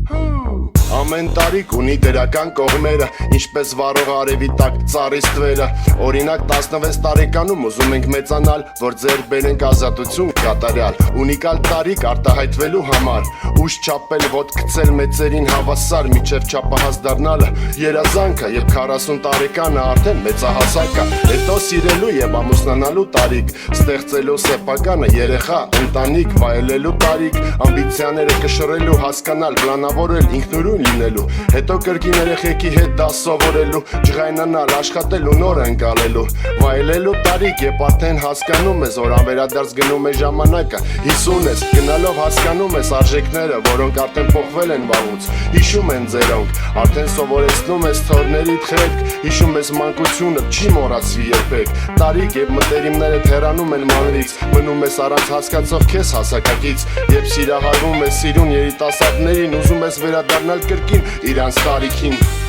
Ամեն տարիք ունի դրական կողմերը, ինչպես վառող արևի տակ ծառի ստվերը։ Օրինակ 16 տարեկանում ուզում ենք մեծանալ, որ ձեռք բերենք ազատություն կատարյալ։ Ունիկալ տարիք արտահայտվելու համար, ուժ չափել, ոտք գցել մեծերին հավասար, միջև չափահաս դառնալը երազանքը, երբ 40 տարեկանը արդեն մեծահասակ է։ Հետո սիրելու եւ ամուսնանալու տարիք, ստեղծելու սեփականը, երեխա, ընտանիք, վայելելու տարիք, ամբիցիաները կշռելու, հասկանալ, պլանավորել, ինքնուրույն լինելու, հետո կրկին երեխեքի հետ դա սովորելու, ջղայնանալ, աշխատելու, նոր ընկալելու, վայելելու տարիք, երբ արդեն հասկանում ես, որ անվերադարձ գնում է ժամանակը, 50 ես, գնալով հասկանում ես արժեքները, որոնք արդեն փոխվել են վաղուց, հիշում են ձերոնք, արդեն սովորեցնում ես թորներիդ խելք, հիշում ես մանկությունը, չի մոռացվի երբեք, տարիք, երբ մտերիմներդ հեռանում են մանրից, մնում ես առանց հասկացող քեզ հասակակից, երբ սիրահարվում ես սիրուն երիտասարդներին, ուզում ես վերադառնալ կրկին իրանց տարիքին։